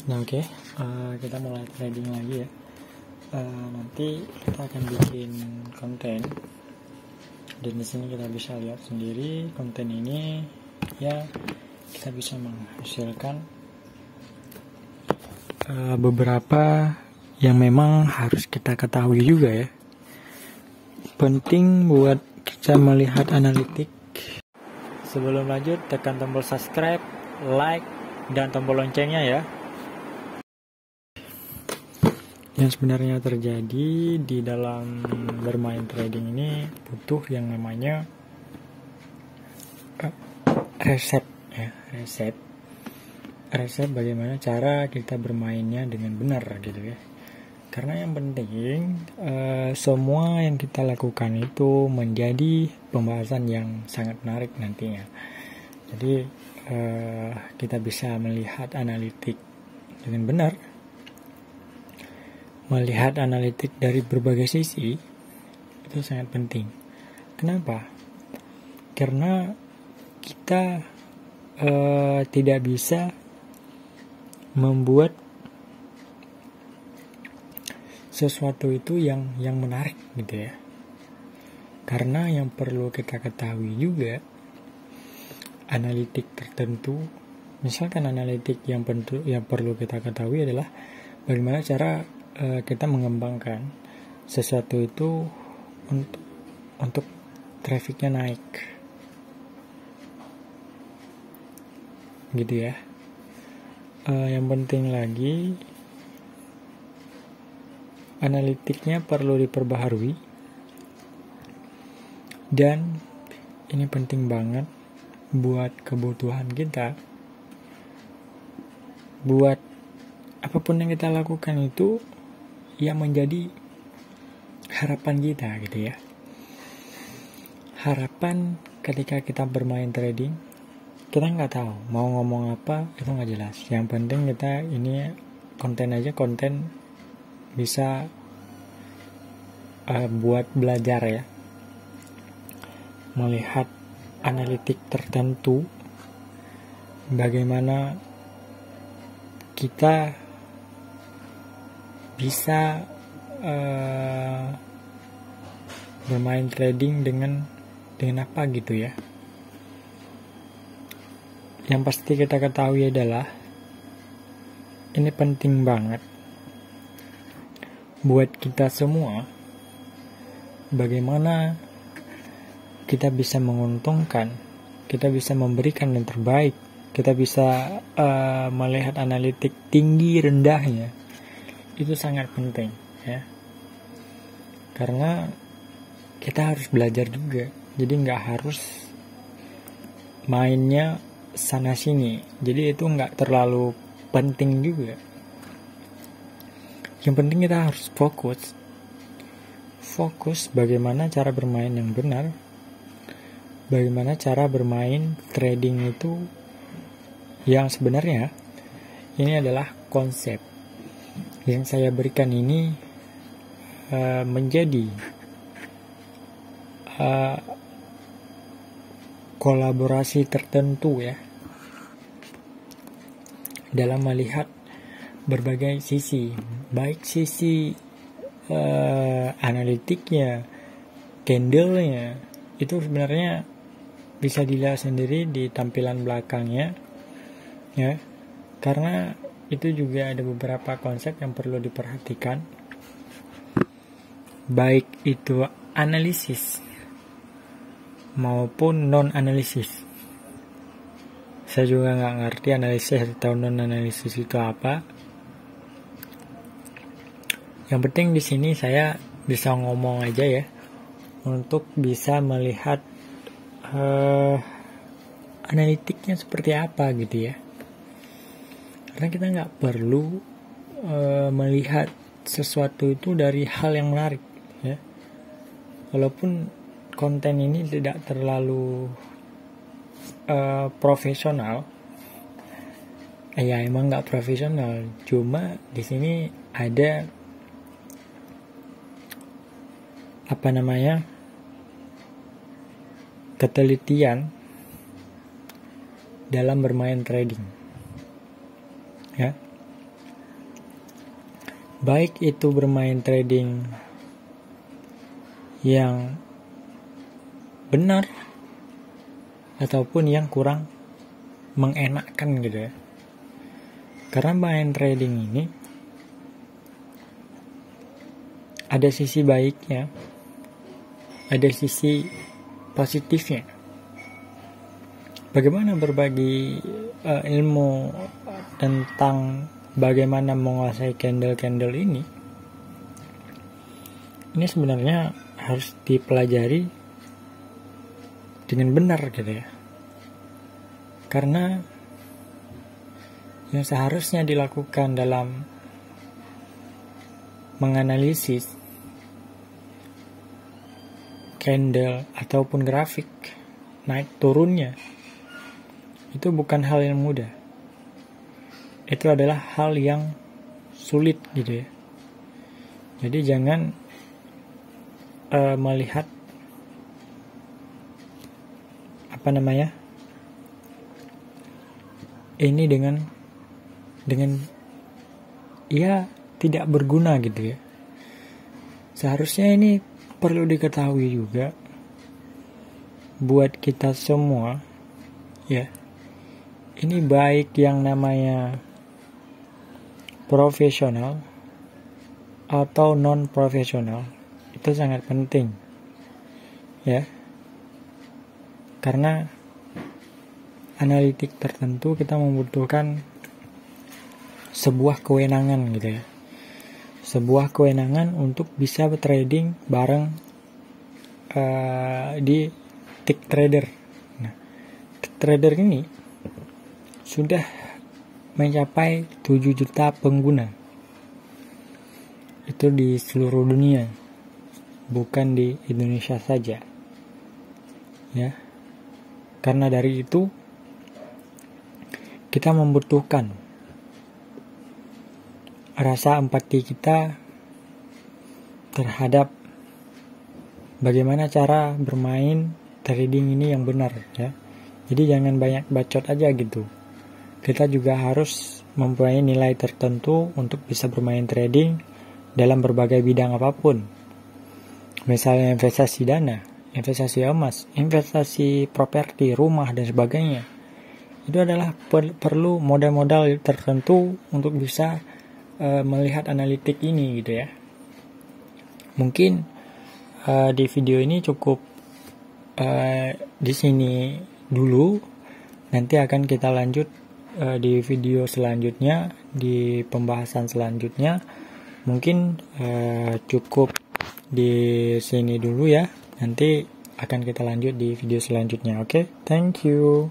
Nah, oke, kita mulai trading lagi ya. Nanti kita akan bikin konten, dan di sini kita bisa lihat sendiri konten ini ya, kita bisa menghasilkan beberapa yang memang harus kita ketahui juga ya. Penting buat kita melihat analitik. Sebelum lanjut, tekan tombol subscribe, like, dan tombol loncengnya ya. Yang sebenarnya terjadi di dalam bermain trading ini butuh yang namanya resep ya, resep bagaimana cara kita bermainnya dengan benar gitu ya. Karena yang penting semua yang kita lakukan itu menjadi pembahasan yang sangat menarik nantinya. Jadi kita bisa melihat analitik dengan benar, melihat analitik dari berbagai sisi, itu sangat penting. Kenapa? Karena kita tidak bisa membuat sesuatu itu yang menarik gitu ya. Karena yang perlu kita ketahui juga, analitik tertentu, misalkan analitik yang perlu kita ketahui adalah bagaimana cara kita mengembangkan sesuatu itu untuk trafficnya naik, gitu ya. Yang penting lagi, analitiknya perlu diperbaharui, dan ini penting banget buat kebutuhan kita, buat apapun yang kita lakukan itu yang menjadi harapan kita gitu ya. Harapan ketika kita bermain trading, kita nggak tahu mau ngomong apa, itu nggak jelas. Yang penting kita ini konten bisa buat belajar ya, melihat analitik tertentu, bagaimana kita bisa bermain trading dengan apa gitu ya. Yang pasti kita ketahui adalah ini penting banget buat kita semua, bagaimana kita bisa menguntungkan, kita bisa memberikan yang terbaik, kita bisa melihat analitik tinggi rendahnya. Itu sangat penting ya, karena kita harus belajar juga. Jadi nggak harus mainnya sana sini, jadi itu nggak terlalu penting juga. Yang penting kita harus fokus bagaimana cara bermain yang benar, bagaimana cara bermain trading itu yang sebenarnya. Ini adalah konsep yang saya berikan ini menjadi kolaborasi tertentu ya, dalam melihat berbagai sisi, baik sisi analitiknya, candlenya, itu sebenarnya bisa dilihat sendiri di tampilan belakangnya ya. Karena itu juga ada beberapa konsep yang perlu diperhatikan, baik itu analisis maupun non-analisis. Saya juga nggak ngerti analisis atau non-analisis itu apa. Yang penting di sini saya bisa ngomong aja ya, untuk bisa melihat analitiknya seperti apa gitu ya. Karena kita nggak perlu melihat sesuatu itu dari hal yang menarik ya. Walaupun konten ini tidak terlalu profesional, ya emang nggak profesional. Cuma di sini ada ketelitian dalam bermain trading ya. baik itu bermain trading yang benar ataupun yang kurang mengenakkan gitu ya. Karena main trading ini ada sisi baiknya, ada sisi positifnya. Bagaimana berbagi ilmu tentang bagaimana menguasai candle-candle ini sebenarnya harus dipelajari dengan benar gitu ya. Karena yang seharusnya dilakukan dalam menganalisis candle ataupun grafik naik turunnya itu bukan hal yang mudah. Itu adalah hal yang sulit gitu ya. Jadi jangan melihat ini dengan ya tidak berguna gitu ya. Seharusnya ini perlu diketahui juga buat kita semua ya. Ini baik yang namanya profesional atau non profesional, itu sangat penting ya. Karena analitik tertentu kita membutuhkan sebuah kewenangan gitu ya. Sebuah kewenangan untuk bisa trading bareng di tick trader. Nah, tick trader ini sudah mencapai 7 juta pengguna. Itu di seluruh dunia, bukan di Indonesia saja. Ya. Karena dari itu kita membutuhkan rasa empati kita terhadap bagaimana cara bermain trading ini yang benar ya. Jadi jangan banyak bacot aja gitu. Kita juga harus mempunyai nilai tertentu untuk bisa bermain trading dalam berbagai bidang apapun. Misalnya investasi dana, investasi emas, investasi properti, rumah dan sebagainya. Itu adalah perlu modal-modal tertentu untuk bisa melihat analitik ini gitu ya. Mungkin di video ini cukup di sini dulu. Nanti akan kita lanjut di video selanjutnya, di pembahasan selanjutnya. Mungkin cukup di sini dulu ya. Nanti akan kita lanjut di video selanjutnya. Oke, thank you.